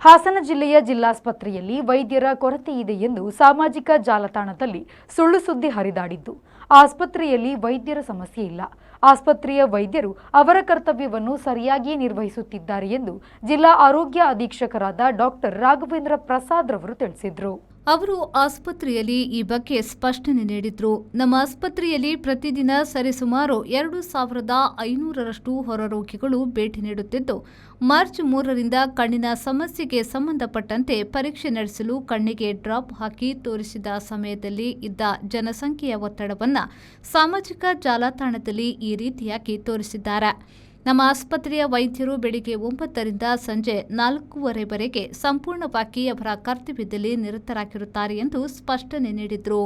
ಹಾಸನ ಜಿಲ್ಲೆಯ ಜಿಲ್ಲಾಸ್ಪತ್ರೆಯಲ್ಲಿ ವೈದ್ಯರ ಕೊರತೆ ಇದೆ ಎಂದು ಸಾಮಾಜಿಕ ಜಾಲತಾಣದಲ್ಲಿ ಸುಳ್ಳು ಸುದ್ದಿ ಹರಿದಾಡಿದ್ದು, ಆಸ್ಪತ್ರೆಯಲ್ಲಿ ವೈದ್ಯರ ಸಮಸ್ಯೆ ಇಲ್ಲ, ಆಸ್ಪತ್ರೆಯ ವೈದ್ಯರು ಅವರ ಕರ್ತವ್ಯವನ್ನು ಸರಿಯಾಗಿ ನಿರ್ವಹಿಸುತ್ತಿದ್ದಾರೆ ಎಂದು ಜಿಲ್ಲಾ ಆರೋಗ್ಯ ಅಧೀಕ್ಷಕರಾದ ಡಾಕ್ಟರ್ ರಾಘವೇಂದ್ರ ಪ್ರಸಾದ್ ರವರು ತಿಳಿಸಿದರು. ಅವರು ಆಸ್ಪತ್ರೆಯಲ್ಲಿ ಈ ಬಗ್ಗೆ ಸ್ಪಷ್ಟನೆ ನೀಡಿದ್ರು. ನಮ್ಮ ಆಸ್ಪತ್ರೆಯಲ್ಲಿ ಪ್ರತಿದಿನ ಸರಿಸುಮಾರು 2500ರಷ್ಟು ಹೊರರೋಗಿಗಳು ಭೇಟಿ ನೀಡುತ್ತಿದ್ದು, ಮಾರ್ಚ್ 3ರಿಂದ ಕಣ್ಣಿನ ಸಮಸ್ಯೆಗೆ ಸಂಬಂಧಪಟ್ಟಂತೆ ಪರೀಕ್ಷೆ ನಡೆಸಲು ಕಣ್ಣಿಗೆ ಡ್ರಾಪ್ ಹಾಕಿ ತೋರಿಸಿದ ಸಮಯದಲ್ಲಿ ಇದ್ದ ಜನಸಂಖ್ಯೆಯ ಒತ್ತಡವನ್ನು ಸಾಮಾಜಿಕ ಜಾಲತಾಣದಲ್ಲಿ ಈ ರೀತಿಯಾಗಿ ತೋರಿಸಿದ್ದಾರೆ. ನಮ್ಮ ಆಸ್ಪತ್ರೆಯ ವೈದ್ಯರು ಬೆಳಿಗ್ಗೆ 9ರಿಂದ ಸಂಜೆ 4:15ವರೆಗೆ ಸಂಪೂರ್ಣವಾಗಿ ಅವರ ಕರ್ತವ್ಯದಲ್ಲಿ ನಿರತರಾಗಿರುತ್ತಾರೆ ಎಂದು ಸ್ಪಷ್ಟನೆ ನೀಡಿದರು.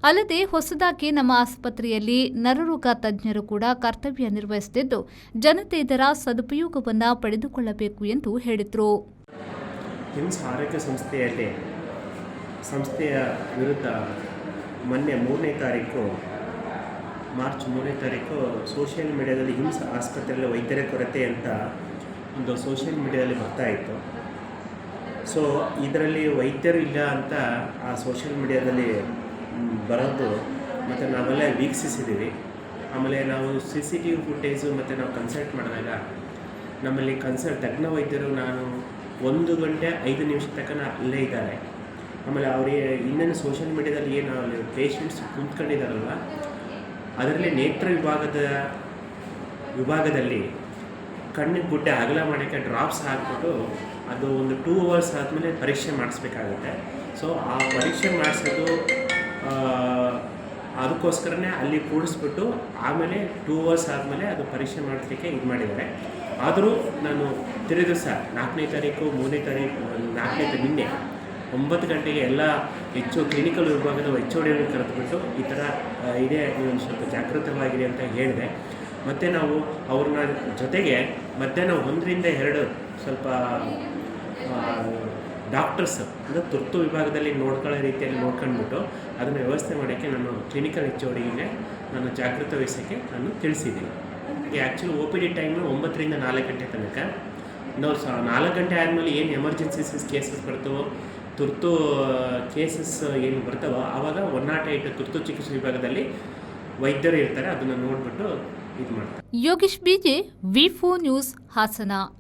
ಅಲ್ಲದೆ ಹೊಸದಾಗಿ ನಮ್ಮ ಆಸ್ಪತ್ರೆಯಲ್ಲಿ ನರರೋಗ ತಜ್ಞರು ಕೂಡ ಕರ್ತವ್ಯ ನಿರ್ವಹಿಸುತ್ತಿದ್ದು, ಜನತೆ ಇದರ ಸದುಪಯೋಗವನ್ನು ಪಡೆದುಕೊಳ್ಳಬೇಕು ಎಂದು ಹೇಳಿದರು. ಹಿಮ್ಸ್ ಆರೋಗ್ಯ ಸಂಸ್ಥೆಯ ವಿರುದ್ಧ ಮೊನ್ನೆ ಮಾರ್ಚ್ 3ನೇ ತಾರೀಕು ಸೋಷಿಯಲ್ ಮೀಡಿಯಾದಲ್ಲಿ ಹಿಮ್ಸ್ ಆಸ್ಪತ್ರೆಯಲ್ಲಿ ವೈದ್ಯರ ಕೊರತೆ ಅಂತ ಒಂದು ಸೋಷಿಯಲ್ ಮೀಡಿಯಾದಲ್ಲಿ ಬರ್ತಾ ಇತ್ತು. ಸೊ ಇದರಲ್ಲಿ ವೈದ್ಯರು ಇಲ್ಲ ಅಂತ ಆ ಸೋಷಿಯಲ್ ಮೀಡಿಯಾದಲ್ಲಿ ಬರೋದು ಮತ್ತು ನಾವೆಲ್ಲ ವೀಕ್ಷಿಸಿದ್ದೀವಿ. ಆಮೇಲೆ ನಾವು CCTV ಫುಟೇಜು ಮತ್ತು ನಾವು ಕನ್ಸಲ್ಟ್ ಮಾಡಿದಾಗ ನಮ್ಮಲ್ಲಿ ತಜ್ಞ ವೈದ್ಯರು ನಾನು 1 ಗಂಟೆ 5 ನಿಮಿಷ ತನಕ ಅಲ್ಲೇ ಇದ್ದಾರೆ. ಆಮೇಲೆ ಅವರಿಗೆ ಇನ್ನೇನು ಸೋಷಿಯಲ್ ಮೀಡಿಯಾದಲ್ಲಿ ಏನು ಅಲ್ಲಿ ಪೇಷಂಟ್ಸ್ ಕುಂತ್ಕೊಂಡಿದ್ದಾರಲ್ವ, ಅದರಲ್ಲಿ ನೇತ್ರ ವಿಭಾಗದಲ್ಲಿ ಕಣ್ಣಿಗೆ ಗುಡ್ಡೆ ಅಗಲ ಮಾಡೋಕ್ಕೆ ಡ್ರಾಪ್ಸ್ ಹಾಕ್ಬಿಟ್ಟು ಅದು ಒಂದು 2 ಅವರ್ಸ್ ಆದಮೇಲೆ ಪರೀಕ್ಷೆ ಮಾಡಿಸ್ಬೇಕಾಗುತ್ತೆ. ಸೊ ಆ ಪರೀಕ್ಷೆ ಮಾಡಿಸೋದು ಅದಕ್ಕೋಸ್ಕರನೇ ಅಲ್ಲಿ ಕೂಡಿಸ್ಬಿಟ್ಟು ಆಮೇಲೆ 2 ಅವರ್ಸ್ ಆದಮೇಲೆ ಅದು ಪರೀಕ್ಷೆ ಮಾಡಿಸಲಿಕ್ಕೆ ಇದು ಮಾಡಿದ್ದಾರೆ. ಆದರೂ ನಾನು ದಿವಸ 4ನೇ ತಾರೀಕು 3ನೇ ತಾರೀಕು 4ನೇ ನಿನ್ನೆ 9 ಗಂಟೆಗೆ ಎಲ್ಲ ಕ್ಲಿನಿಕಲ್ ವಿಭಾಗದ HOD ಕರೆದುಬಿಟ್ಟು ಈ ಥರ ಇದೆ, ನೀವು ಸ್ವಲ್ಪ ಜಾಗೃತವಾಗಿದೆ ಅಂತ ಹೇಳಿದೆ. ಮತ್ತು ನಾವು ಅವ್ರನ್ನ ಜೊತೆಗೆ ಮಧ್ಯಾಹ್ನ 1ರಿಂದ 2 ಸ್ವಲ್ಪ ಡಾಕ್ಟರ್ಸ್ ಅಂದರೆ ತುರ್ತು ವಿಭಾಗದಲ್ಲಿ ನೋಡ್ಕೊಳ್ಳೋ ರೀತಿಯಲ್ಲಿ ನೋಡ್ಕೊಂಡ್ಬಿಟ್ಟು ಅದನ್ನು ವ್ಯವಸ್ಥೆ ಮಾಡೋಕ್ಕೆ ನಾನು ಕ್ಲಿನಿಕಲ್ HODಗೆ ನಾನು ಜಾಗೃತ ವಹಿಸೋಕ್ಕೆ ನಾನು ತಿಳಿಸಿದ್ದೀನಿ. ಆ್ಯಕ್ಚುಲಿ OPD ಟೈಮು 9ರಿಂದ 4 ಗಂಟೆ ತನಕ. ನಾವು 4 ಗಂಟೆ ಆದಮೇಲೆ ಏನು ಎಮರ್ಜೆನ್ಸೀಸ್ ಕೇಸಸ್ ಬರ್ತವೋ, ತುರ್ತು ಕೇಸಸ್ ಏನು ಬರ್ತಾವೋ ಆವಾಗ 108 ತುರ್ತು ಚಿಕಿತ್ಸೆ ವಿಭಾಗದಲ್ಲಿ ವೈದ್ಯರು ಇರ್ತಾರೆ. ಅದನ್ನು ನೋಡಿಬಿಟ್ಟು ಇದು ಮಾಡ್ತಾರೆ. Yogesh BJ, V4 news, Hassan.